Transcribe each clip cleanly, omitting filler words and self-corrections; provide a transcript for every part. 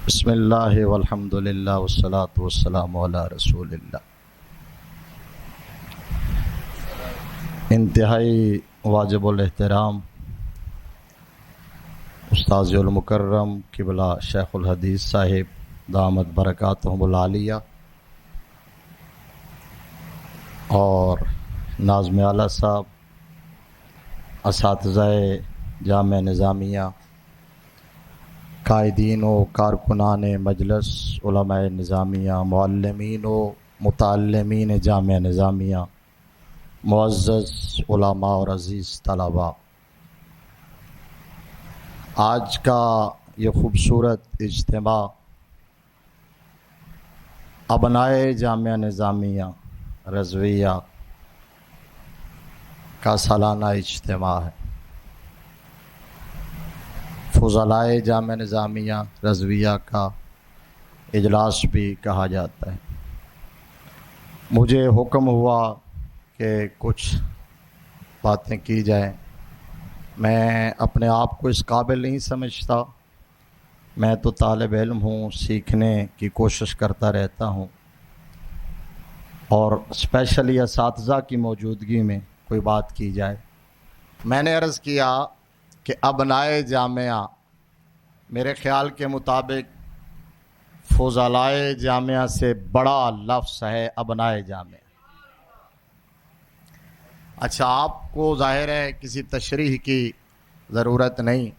بسم اللہ والحمد للہ والصلاة والسلام علی رسول اللہ۔ انتہائی واجب الاحترام استاذ المکرم قبلہ شیخ الحدیث صاحب دامت برکاتہم العالیہ اور ناظم اعلیٰ صاحب، اساتذہ جامعہ نظامیہ، قائدین و کارکنان مجلس، علماء نظامیہ، معلمین و متعلمین جامعہ نظامیہ، معزز علماء اور عزیز طلباء، آج کا یہ خوبصورت اجتماع ابنائے جامعہ نظامیہ رضویہ کا سالانہ اجتماع ہے۔ فضلائے جامعہ نظامیہ رضویہ کا اجلاس بھی کہا جاتا ہے۔ مجھے حکم ہوا کہ کچھ باتیں کی جائیں۔ میں اپنے آپ کو اس قابل نہیں سمجھتا، میں تو طالب علم ہوں، سیکھنے کی کوشش کرتا رہتا ہوں، اور اسپیشلی اساتذہ کی موجودگی میں کوئی بات کی جائے۔ میں نے عرض کیا کہ ابنائے جامعہ میرے خیال کے مطابق فضلائے جامعہ سے بڑا لفظ ہے ابنائے جامعہ۔ اچھا، آپ کو ظاہر ہے کسی تشریح کی ضرورت نہیں،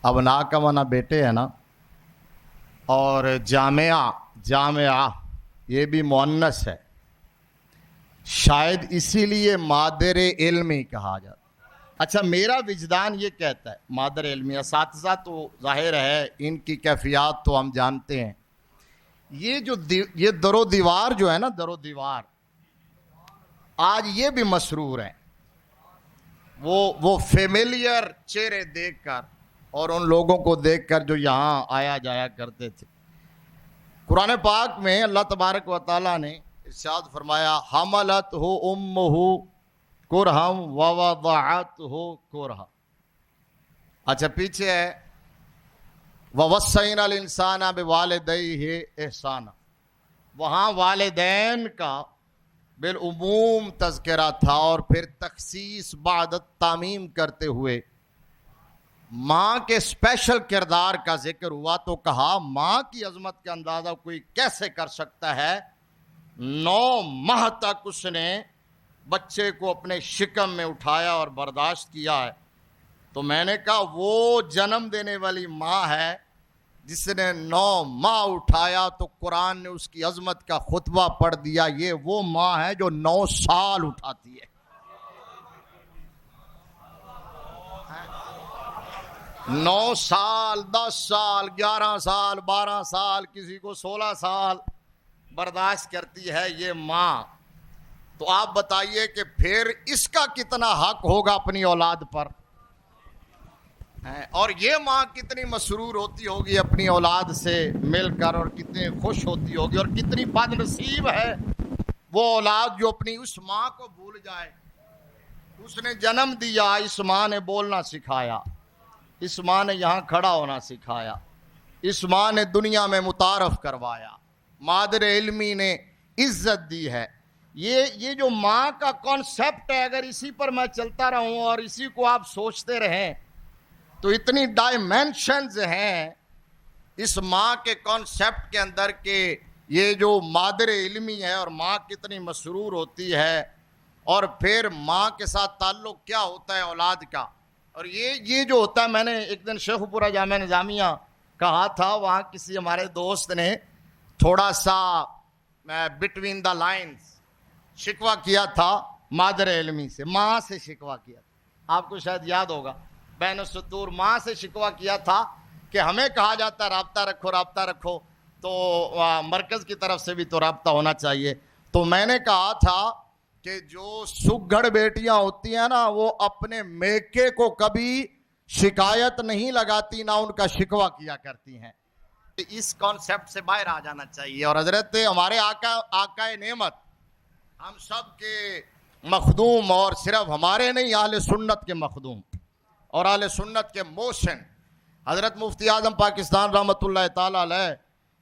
ابنا کا معنی بیٹے ہے نا، اور جامعہ یہ بھی مؤنث ہے، شاید اسی لیے مادر علمی کہا جاتا ہے۔ اچھا، میرا وجدان یہ کہتا ہے مادر علمی، اساتذہ تو ظاہر ہے ان کی کیفیات تو ہم جانتے ہیں۔ یہ در و دیوار جو ہے نا، در و دیوار آج یہ بھی مسرور ہیں، وہ فیملیئر چہرے دیکھ کر اور ان لوگوں کو دیکھ کر جو یہاں آیا جایا کرتے تھے۔ قرآن پاک میں اللہ تبارک و تعالیٰ نے ارشاد فرمایا حملت ہو امہ کرہم ووضعتہ کرہا۔ اچھا، پیچھے ہے ووصینا الانسان بوالدیہ احسانا، وہاں والدین کا بالعموم تذکرہ تھا، اور پھر تخصیص بعد التعمیم کرتے ہوئے ماں کے اسپیشل کردار کا ذکر ہوا، تو کہا ماں کی عظمت کا اندازہ کوئی کیسے کر سکتا ہے؟ 9 ماہ تک اس نے بچے کو اپنے شکم میں اٹھایا اور برداشت کیا ہے۔ تو میں نے کہا وہ جنم دینے والی ماں ہے جس نے 9 ماہ اٹھایا، تو قرآن نے اس کی عظمت کا خطبہ پڑھ دیا۔ یہ وہ ماں ہے جو 9 سال اٹھاتی ہے۔ 9 سال، 10 سال، 11 سال، 12 سال، کسی کو 16 سال برداشت کرتی ہے یہ ماں۔ تو آپ بتائیے کہ پھر اس کا کتنا حق ہوگا اپنی اولاد پر، اور یہ ماں کتنی مسرور ہوتی ہوگی اپنی اولاد سے مل کر، اور کتنی خوش ہوتی ہوگی، اور کتنی بد نصیب ہے وہ اولاد جو اپنی اس ماں کو بھول جائے۔ اس نے جنم دیا، اس ماں نے بولنا سکھایا، اس ماں نے یہاں کھڑا ہونا سکھایا، اس ماں نے دنیا میں متعارف کروایا، مادر علمی نے عزت دی ہے۔ یہ جو ماں کا کانسیپٹ ہے، اگر اسی پر میں چلتا رہوں اور اسی کو آپ سوچتے رہیں تو اتنی ڈائمینشنز ہیں اس ماں کے کانسیپٹ کے اندر کہ یہ جو مادر علمی ہے اور ماں کتنی مسرور ہوتی ہے، اور پھر ماں کے ساتھ تعلق کیا ہوتا ہے اولاد کا۔ اور یہ جو ہوتا ہے، میں نے ایک دن شیخ پورہ جامعہ نظامیہ کہا تھا، وہاں کسی ہمارے دوست نے تھوڑا سا بٹوین دا لائنز شکوہ کیا تھا مادر علمی سے، ماں سے شکوہ کیا تھا۔ آپ کو شاید یاد ہوگا، بین السطور ماں سے شکوہ کیا تھا کہ ہمیں کہا جاتا ہے رابطہ رکھو رابطہ رکھو، تو مرکز کی طرف سے بھی تو رابطہ ہونا چاہیے۔ تو میں نے کہا تھا کہ جو سگڑ بیٹیاں ہوتی ہیں نا، وہ اپنے میکے کو کبھی شکایت نہیں لگاتی، نہ ان کا شکوہ کیا کرتی ہیں۔ اس کانسیپٹ سے باہر آ جانا چاہیے۔ اور حضرت ہمارے آقا نعمت ہم سب کے مخدوم، اور صرف ہمارے نہیں، اہل سنت کے مخدوم اور اہل سنت کے موشن، حضرت مفتی اعظم پاکستان رحمۃ اللہ تعالی علیہ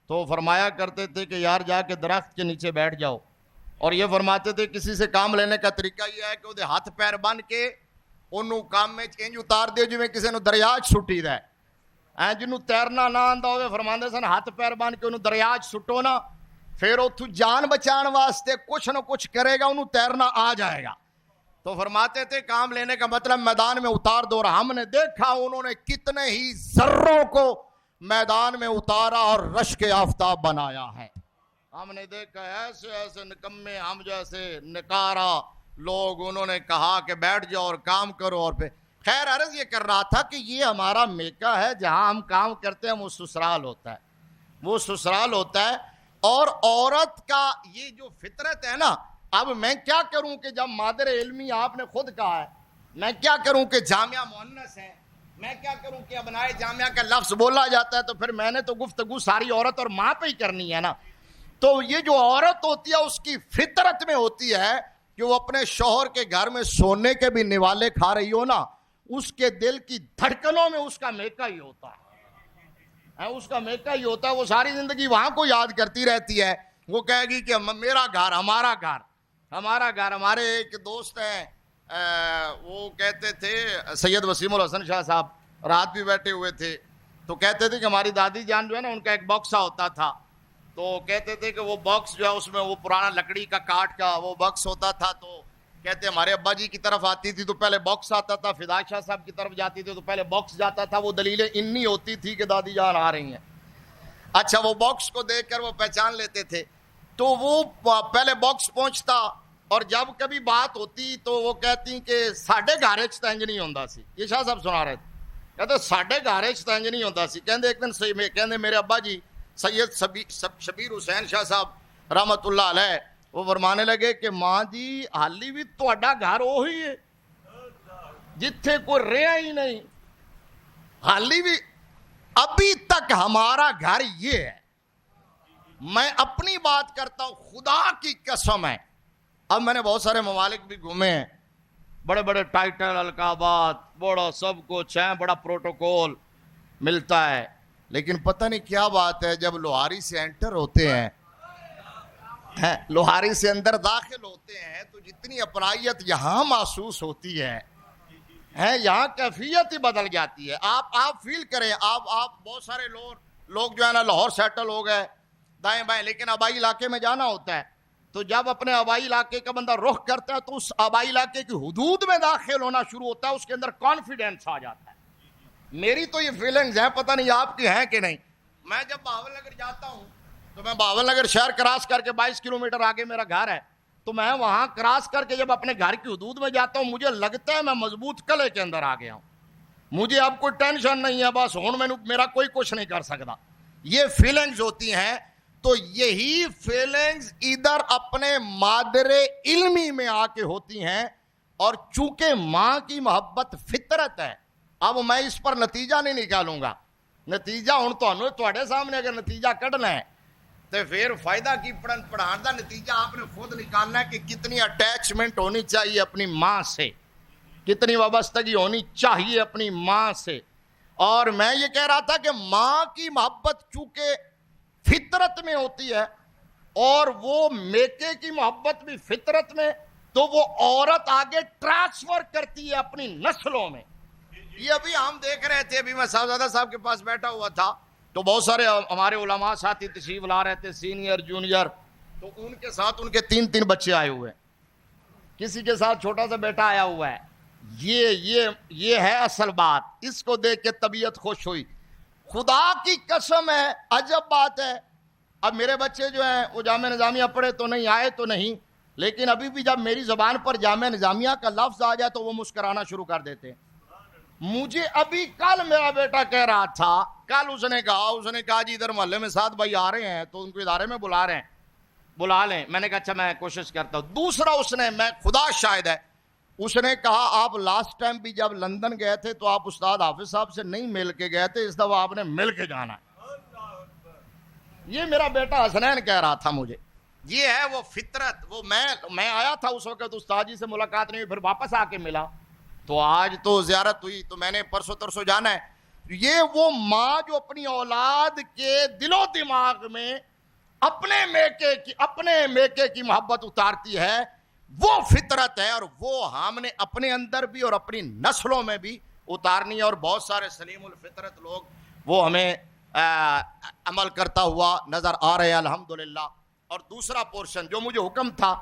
تو فرمایا کرتے تھے کہ یار جا کے درخت کے نیچے بیٹھ جاؤ، اور یہ فرماتے تھے کسی سے کام لینے کا طریقہ یہ ہے کہ وہ ہاتھ پیر بن کے انہوں کام میں چینج اتار دیو جی میں کسی نے دریاج سٹی دا ہے، جنہوں تیرنا نہ آندا ہوئے فرماندے سن ہاتھ پیر بن کے انہوں دریاج سٹو نا، پھر اتھو جان بچان واسطے کچھ نہ کچھ کرے گا، انہوں تیرنا آ جائے گا۔ تو فرماتے تھے کام لینے کا مطلب میدان میں اتار دو، اور ہم نے دیکھا انہوں نے کتنے ہی ذروں کو میدان میں اتارا اور رشک آفتاب بنایا ہے۔ ہم نے دیکھا ایسے ایسے نکمے ہم جیسے نکارا لوگ، انہوں نے کہا کہ بیٹھ جاؤ اور کام کرو، اور پھر خیر عرض یہ کر رہا تھا کہ یہ ہمارا میکہ ہے، جہاں ہم کام کرتے ہیں وہ سسرال ہوتا ہے، وہ سسرال ہوتا ہے۔ اور عورت کا یہ جو فطرت ہے نا، اب میں کیا کروں کہ جب مادر علمی آپ نے خود کہا ہے، میں کیا کروں کہ جامعہ مؤنث ہے، میں کیا کروں کہ ابنائے جامعہ کا لفظ بولا جاتا ہے، تو پھر میں نے تو گفتگو ساری عورت اور ماں پہ ہی کرنی ہے نا۔ تو یہ جو عورت ہوتی ہے اس کی فطرت میں ہوتی ہے کہ وہ اپنے شوہر کے گھر میں سونے کے بھی نوالے کھا رہی ہو نا، اس کے دل کی دھڑکنوں میں اس کا میکہ ہی ہوتا ہے، اس کا میکہ ہی ہوتا ہے۔ وہ ساری زندگی وہاں کو یاد کرتی رہتی ہے، وہ کہے گی کہ میرا گھر ہمارا گھر ہمارا گھر۔ ہمارے ایک دوست ہیں وہ کہتے تھے، سید وسیم الحسن شاہ صاحب رات بھی بیٹھے ہوئے تھے، تو کہتے تھے کہ ہماری دادی جان جو ہے نا ان کا ایک باکسا ہوتا تھا، تو کہتے تھے کہ وہ باکس جو ہے اس میں وہ پرانا لکڑی کا کاٹ کا وہ باکس ہوتا تھا، تو کہتے ہمارے ابا جی کی طرف آتی تھی تو پہلے باکس آتا تھا، فدا شاہ صاحب کی طرف جاتی تھی تو پہلے باکس جاتا تھا، وہ دلیلیں انی ہوتی تھی کہ دادی جان آ رہی ہیں۔ اچھا وہ باکس کو دیکھ کر وہ پہچان لیتے تھے، تو وہ پہلے باکس پہنچتا، اور جب کبھی بات ہوتی تو وہ کہتی کہ ساڈے گھر وچ تنج نہیں ہوندا سی۔ یہ شاہ صاحب سنا رہے تھے، کہتے ساڈے گھر وچ تنج نہیں ہوندا سی۔ کہندے ایک دن کہندے میرے ابا جی سید شبیر حسین شاہ صاحب رحمت اللہ علیہ وہ فرمانے لگے کہ ماں جی حالی بھی تہاڈا گھر وہی ہے جتھے کوئی رہا ہی نہیں، حالی بھی ابھی تک ہمارا گھر یہ ہے۔ میں اپنی بات کرتا ہوں، خدا کی قسم ہے، اب میں نے بہت سارے ممالک بھی گھومے ہیں، بڑے بڑے ٹائٹل القابات بڑا سب کچھ ہے، بڑا پروٹوکول ملتا ہے، لیکن پتہ نہیں کیا بات ہے جب لوہاری سے انٹر ہوتے ہیں، لوہاری سے اندر داخل ہوتے ہیں تو جتنی اپنائیت یہاں محسوس ہوتی ہے یہاں کیفیت ہی بدل جاتی ہے۔ آپ فیل کریں، آپ بہت سارے لوگ جو ہے نا لاہور سیٹل ہو گئے دائیں بائیں، لیکن آبائی علاقے میں جانا ہوتا ہے، تو جب اپنے آبائی علاقے کا بندہ رخ کرتا ہے تو اس آبائی علاقے کی حدود میں داخل ہونا شروع ہوتا ہے، اس کے اندر کانفیڈنس آ جاتا ہے۔ میری تو یہ فیلنگز ہیں، پتہ نہیں آپ کی ہیں کہ نہیں۔ میں جب بہاول نگر جاتا ہوں تو میں بہاول نگر شہر کراس کر کے 22 کلومیٹر آگے میرا گھر ہے، تو میں وہاں کراس کر کے جب اپنے گھر کی حدود میں جاتا ہوں مجھے لگتا ہے میں مضبوط قلعے کے اندر آ گیا ہوں، مجھے اب کوئی ٹینشن نہیں ہے، بس ہوں میرا کوئی کچھ نہیں کر سکتا۔ یہ فیلنگز ہوتی ہیں، تو یہی فیلنگز ادھر اپنے مادر علمی میں آ کے ہوتی ہیں، اور چونکہ ماں کی محبت فطرت ہے، اب میں اس پر نتیجہ نہیں نکالوں گا، نتیجہ ہوں تھوڑے سامنے اگر نتیجہ کڈنا ہے تو پھر فائدہ کی پڑھان دا نتیجہ آپ نے خود نکالنا ہے کہ کتنی اٹیچمنٹ ہونی چاہیے اپنی ماں سے، کتنی وابستگی ہونی چاہیے اپنی ماں سے۔ اور میں یہ کہہ رہا تھا کہ ماں کی محبت چونکہ فطرت میں ہوتی ہے، اور وہ میکے کی محبت بھی فطرت میں، تو وہ عورت آگے ٹرانسفر کرتی ہے اپنی نسلوں میں۔ یہ ابھی ہم دیکھ رہے تھے، ابھی میں صاحبزادہ صاحب کے پاس بیٹھا ہوا تھا تو بہت سارے ہمارے علماء ساتھی تشریف لا رہے تھے، سینئر جونیئر، تو ان کے ساتھ ان کے 3 بچے آئے ہوئے، کسی کے ساتھ چھوٹا سا بیٹا آیا ہوا ہے۔ یہ ہے اصل بات، اس کو دیکھ کے طبیعت خوش ہوئی۔ خدا کی قسم ہے، عجب بات ہے۔ اب میرے بچے جو ہیں وہ جامعہ نظامیہ پڑھے تو نہیں، آئے تو نہیں، لیکن ابھی بھی جب میری زبان پر جامعہ نظامیہ کا لفظ آ جائے تو وہ مسکرانا شروع کر دیتے ہیں۔ مجھے ابھی کل میرا بیٹا کہہ رہا تھا، کل اس نے کہا جی ادھر محلے میں 7 بھائی آ رہے ہیں تو ان کو ادارے میں بلا رہے ہیں، بلا لیں۔ میں نے کہا اچھا میں کوشش کرتا ہوں۔ دوسرا اس نے، میں خدا شاہد ہے، اس نے کہا آپ لاسٹ ٹائم بھی جب لندن گئے تھے تو آپ استاد حافظ صاحب سے نہیں مل کے گئے تھے، اس دفعہ آپ نے مل کے جانا ہے۔ یہ میرا بیٹا حسنین کہہ رہا تھا مجھے۔ یہ ہے وہ فطرت۔ وہ میں آیا تھا اس وقت، استاد جی سے ملاقات نہیں ہوئی، پھر واپس آ کے ملا، تو آج تو زیارت ہوئی، تو میں نے پرسوں ترسوں جانا ہے۔ یہ وہ ماں جو اپنی اولاد کے دل و دماغ میں اپنے میکے کی محبت اتارتی ہے، وہ فطرت ہے، اور وہ ہم نے اپنے اندر بھی اور اپنی نسلوں میں بھی اتارنی ہے. اور بہت سارے سلیم الفطرت لوگ وہ ہمیں عمل کرتا ہوا نظر آ رہے ہیں الحمدللہ. اور دوسرا پورشن جو مجھے حکم تھا،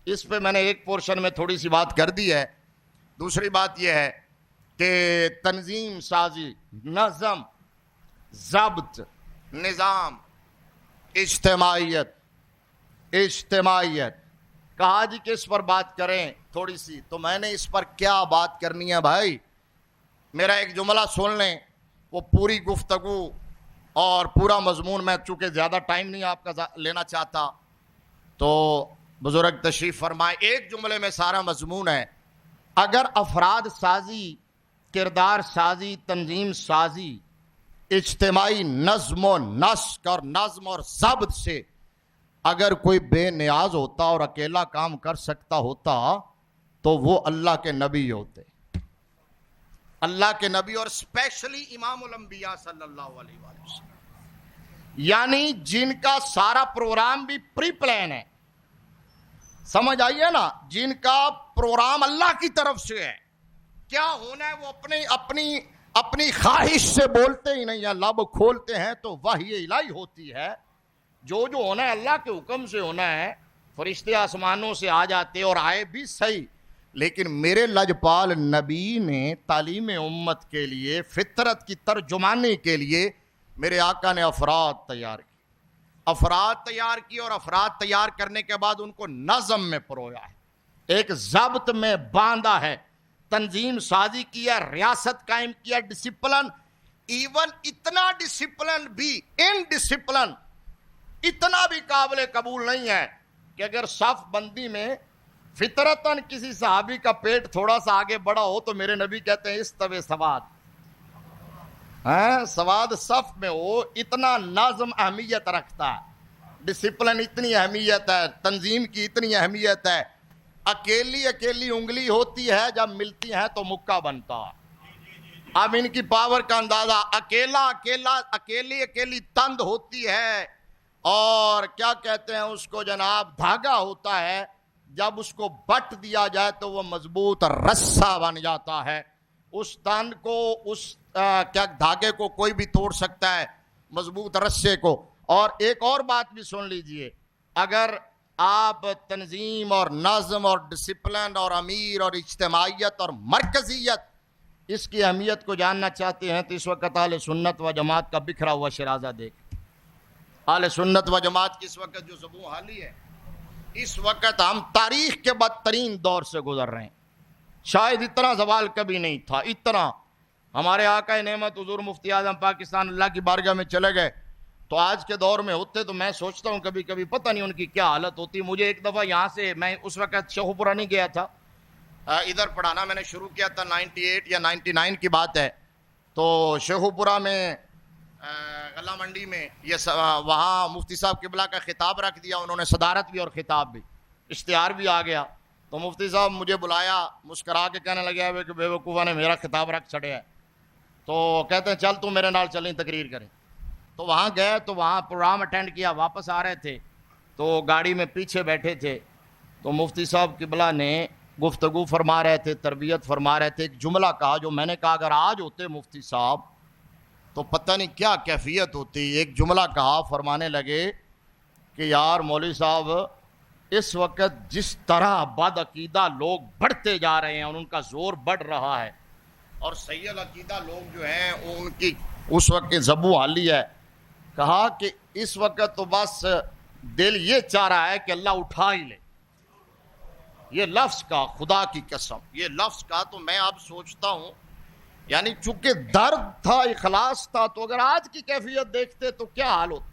اس پہ میں نے ایک پورشن میں تھوڑی سی بات کر دی ہے. دوسری بات یہ ہے کہ تنظیم سازی، نظم، ضبط، نظام، اجتماعیت کہا جی کہ اس پر بات کریں تھوڑی سی. تو میں نے اس پر کیا بات کرنی ہے بھائی، میرا ایک جملہ سن لیں. وہ پوری گفتگو اور پورا مضمون میں چونکہ زیادہ ٹائم نہیں آپ کا لینا چاہتا، تو بزرگ تشریف فرمائے. ایک جملے میں سارا مضمون ہے. اگر افراد سازی، کردار سازی، تنظیم سازی، اجتماعی نظم و نسق اور نظم اور ضبط سے اگر کوئی بے نیاز ہوتا اور اکیلا کام کر سکتا ہوتا تو وہ اللہ کے نبی ہوتے. اللہ کے نبی، اور اسپیشلی امام الانبیاء صلی اللہ علیہ وآلہ وسلم، یعنی جن کا سارا پروگرام بھی پری پلان ہے. سمجھ آئیے نا، جن کا پروگرام اللہ کی طرف سے ہے. کیا ہونا ہے وہ اپنی خواہش سے بولتے ہی نہیں ہیں، لب کھولتے ہیں تو وحی الہی ہوتی ہے. جو ہونا ہے اللہ کے حکم سے ہونا ہے. فرشتے آسمانوں سے آ جاتے اور آئے بھی صحیح، لیکن میرے لجپال نبی نے تعلیم امت کے لیے، فطرت کی ترجمانی کے لیے میرے آقا نے افراد تیار کی اور افراد تیار کرنے کے بعد ان کو نظم میں پرویا ہے، ایک ضبط میں باندھا ہے، تنظیم سازی کیا، ریاست قائم کیا، ڈسپلن. ایون اتنا ڈسپلن بھی، ان ڈسپلن اتنا بھی قابل قبول نہیں ہے کہ اگر صف بندی میں فطرتاً کسی صحابی کا پیٹ تھوڑا سا آگے بڑا ہو تو میرے نبی کہتے ہیں استوے سواد، سواد صف میں ہو. اتنا نظم اہمیت رکھتا ہے، ڈسپلن اتنی اہمیت ہے، تنظیم کی اتنی اہمیت ہے. اکیلی انگلی ہوتی ہے، جب ملتی ہے تو مکہ بنتا ہے. اب ان کی پاور کا اندازہ، اکیلی تند ہوتی ہے، اور کیا کہتے ہیں اس کو جناب، دھاگا ہوتا ہے. جب اس کو بٹ دیا جائے تو وہ مضبوط رسہ بن جاتا ہے. اس تند کو، اس کیا دھاگے کو کوئی بھی توڑ سکتا ہے، مضبوط رسے کو. اور ایک اور بات بھی سن لیجئے، اگر آپ تنظیم اور نظم اور ڈسپلن اور امیر اور اجتماعیت اور مرکزیت، اس کی اہمیت کو جاننا چاہتے ہیں تو اس وقت اہل سنت و جماعت کا بکھرا ہوا شرازہ دیکھ. اہل سنت و جماعت کی اس وقت جو زبوں حالی ہے، اس وقت ہم تاریخ کے بدترین دور سے گزر رہے ہیں. شاید اتنا زوال کبھی نہیں تھا. اتنا ہمارے آقا نعمت حضور مفتی اعظم پاکستان اللہ کی بارگاہ میں چلے گئے تو آج کے دور میں ہوتے تو میں سوچتا ہوں کبھی کبھی پتہ نہیں ان کی کیا حالت ہوتی. مجھے ایک دفعہ یہاں سے، میں اس وقت شیخو پورہ نہیں گیا تھا، ادھر پڑھانا میں نے شروع کیا تھا 98 یا 99 کی بات ہے. تو شیخو پورہ میں غلہ منڈی میں وہاں مفتی صاحب قبلہ کا خطاب رکھ دیا انہوں نے، صدارت بھی اور خطاب بھی، اشتہار بھی آ گیا. تو مفتی صاحب مجھے بلایا، مسکرا کے کہنے لگے کہ بے وقوفہ نے میرا خطاب رکھ چھڑے ہے. تو کہتے ہیں چل تم میرے نال چلیں تقریر کریں. تو وہاں گئے، تو وہاں پروگرام اٹینڈ کیا، واپس آ رہے تھے تو گاڑی میں پیچھے بیٹھے تھے. تو مفتی صاحب قبلہ نے گفتگو فرما رہے تھے، تربیت فرما رہے تھے. ایک جملہ کہا جو میں نے کہا اگر آج ہوتے مفتی صاحب تو پتہ نہیں کیا کیفیت ہوتی. ایک جملہ کہا، فرمانے لگے کہ یار مولوی صاحب، اس وقت جس طرح بد عقیدہ لوگ بڑھتے جا رہے ہیں اور ان کا زور بڑھ رہا ہے، اور صحیح العقیدہ لوگ جو ہیں ان کی اس وقت زبوں حالی ہے. کہا کہ اس وقت تو بس دل یہ چاہ رہا ہے کہ اللہ اٹھا ہی لے. یہ لفظ کا، خدا کی قسم، یہ لفظ کا تو میں اب سوچتا ہوں، یعنی چونکہ درد تھا، اخلاص تھا، تو اگر آج کی کیفیت دیکھتے تو کیا حال ہوتا.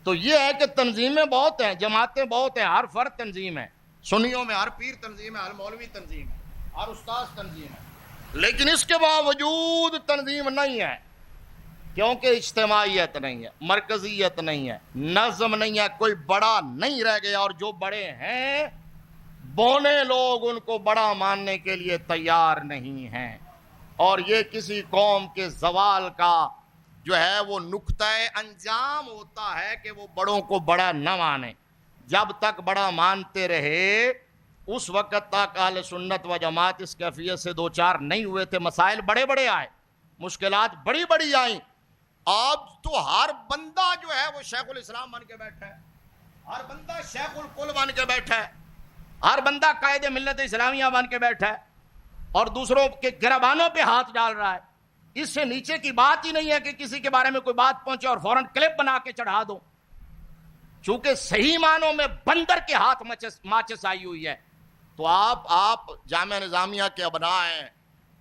تو یہ ہے کہ تنظیمیں بہت ہیں، جماعتیں بہت ہیں، ہر فرد تنظیم ہے. سنیوں میں ہر پیر تنظیم ہے، ہر مولوی تنظیم ہے، ہر استاذ تنظیم ہے. لیکن اس کے باوجود تنظیم نہیں ہے، کیونکہ اجتماعیت نہیں ہے، مرکزیت نہیں ہے، نظم نہیں ہے. کوئی بڑا نہیں رہ گیا، اور جو بڑے ہیں بونے لوگ ان کو بڑا ماننے کے لیے تیار نہیں ہیں. اور یہ کسی قوم کے زوال کا جو ہے وہ نقطہ انجام ہوتا ہے کہ وہ بڑوں کو بڑا نہ مانے. جب تک بڑا مانتے رہے اس وقت تک اہل سنت و جماعت اس کیفیت سے دو چار نہیں ہوئے تھے. مسائل بڑے بڑے آئے, مشکلات بڑی بڑی آئیں. آج تو ہر بندہ جو ہے وہ شیخ الاسلام بن کے بیٹھا ہے, ہر بندہ شیخ الکل بن کے بیٹھا ہے, ہر بندہ قائد ملت اسلامیہ بن کے بیٹھا ہے اور دوسروں کے گربانوں پہ ہاتھ ڈال رہا ہے. اس سے نیچے کی بات ہی نہیں ہے کہ کسی کے بارے میں کوئی بات پہنچے اور فوراً کلپ بنا کے چڑھا دو, چونکہ صحیح معنوں میں بندر کے ہاتھ ماچس آئی ہوئی ہے. تو آپ جامعہ نظامیہ کے ابناء ہیں,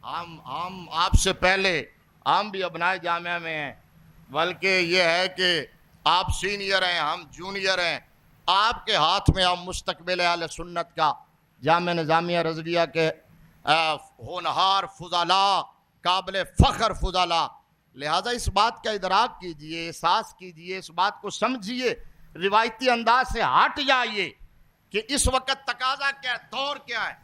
ہم آپ سے پہلے ہم بھی ابناء جامعہ میں ہیں, بلکہ یہ ہے کہ آپ سینئر ہیں ہم جونیئر ہیں. آپ کے ہاتھ میں اب مستقبل اہل سنت کا, جامعہ نظامیہ رضویہ کے ہونہار فضلاء, قابل فخر فضلاء. لہذا اس بات کا ادراک کیجئے, احساس کیجئے, اس بات کو سمجھیے, روایتی انداز سے ہٹ جائیے کہ اس وقت تقاضا کیا ہے, دور کیا ہے,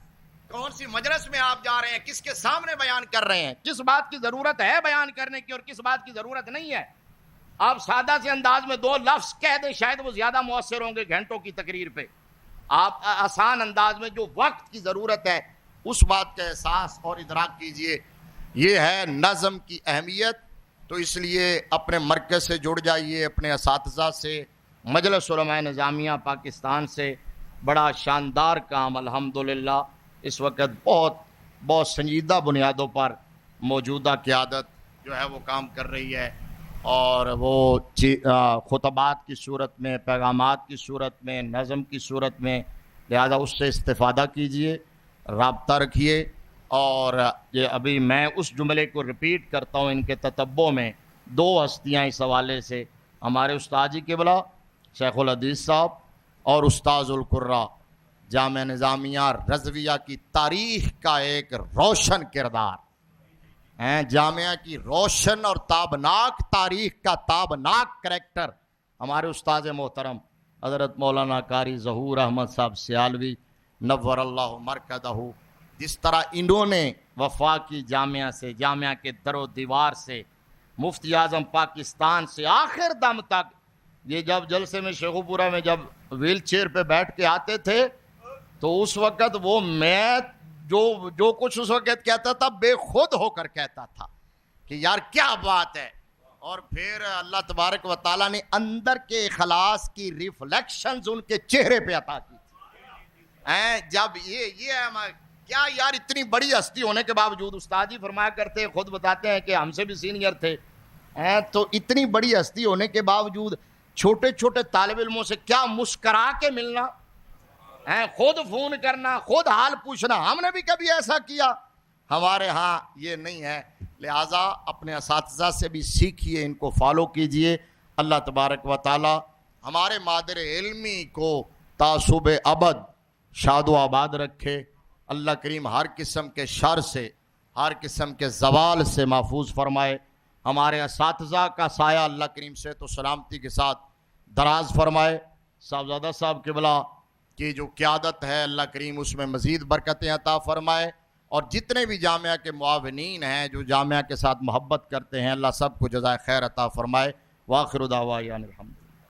کون سی مجلس میں آپ جا رہے ہیں, کس کے سامنے بیان کر رہے ہیں, کس بات کی ضرورت ہے بیان کرنے کی اور کس بات کی ضرورت نہیں ہے. آپ سادہ سے انداز میں دو لفظ کہہ دیں, شاید وہ زیادہ مؤثر ہوں گے گھنٹوں کی تقریر پہ. آپ آسان انداز میں جو وقت کی ضرورت ہے اس بات کا احساس اور ادراک کیجئے. یہ ہے نظم کی اہمیت. تو اس لیے اپنے مرکز سے جڑ جائیے, اپنے اساتذہ سے, مجلس علماء نظامیہ پاکستان سے. بڑا شاندار کام الحمدللہ اس وقت بہت سنجیدہ بنیادوں پر موجودہ قیادت جو ہے وہ کام کر رہی ہے, اور وہ خطبات کی صورت میں, پیغامات کی صورت میں, نظم کی صورت میں. لہذا اس سے استفادہ کیجئے, رابطہ رکھیے. اور یہ ابھی میں اس جملے کو ریپیٹ کرتا ہوں, ان کے تتبع میں دو ہستیاں اس حوالے سے, ہمارے استاد جی قبلہ شیخ الحدیث صاحب اور استاذ القراء, جامعہ نظامیہ رضویہ کی تاریخ کا ایک روشن کردار ہیں, جامعہ کی روشن اور تابناک تاریخ کا تابناک کریکٹر ہمارے استاد محترم حضرت مولانا قاری ظہور احمد صاحب سیالوی نور اللہ مرکزہ. جس طرح انہوں نے وفاقی جامعہ سے, جامعہ کے در و دیوار سے, مفتی اعظم پاکستان سے آخر دم تک, یہ جب جلسے میں شیخوپورہ میں جب ویل چیئر پہ بیٹھ کے آتے تھے تو اس وقت وہ میں جو کچھ اس وقت کہتا تھا بے خود ہو کر کہتا تھا کہ یار کیا بات ہے. اور پھر اللہ تبارک و تعالیٰ نے اندر کے اخلاص کی ریفلیکشنز ان کے چہرے پہ عطا کی تھی. جب یہ کیا یار, اتنی بڑی ہستی ہونے کے باوجود, استاد جی فرمایا کرتے ہیں, خود بتاتے ہیں کہ ہم سے بھی سینئر تھے, تو اتنی بڑی ہستی ہونے کے باوجود چھوٹے چھوٹے طالب علموں سے کیا مسکرا کے ملنا, خود فون کرنا, خود حال پوچھنا. ہم نے بھی کبھی ایسا کیا؟ ہمارے ہاں یہ نہیں ہے. لہٰذا اپنے اساتذہ سے بھی سیکھیے, ان کو فالو کیجئے. اللہ تبارک و تعالی ہمارے مادر علمی کو تعصب ابد شاد و آباد رکھے. اللہ کریم ہر قسم کے شر سے, ہر قسم کے زوال سے محفوظ فرمائے. ہمارے اساتذہ کا سایہ اللہ کریم سے تو سلامتی کے ساتھ دراز فرمائے. صاحبزادہ صاحب قبلہ کی جو قیادت ہے اللہ کریم اس میں مزید برکتیں عطا فرمائے. اور جتنے بھی جامعہ کے معاونین ہیں جو جامعہ کے ساتھ محبت کرتے ہیں, اللہ سب کو جزائے خیر عطا فرمائے. وآخر دعوانا الحمد.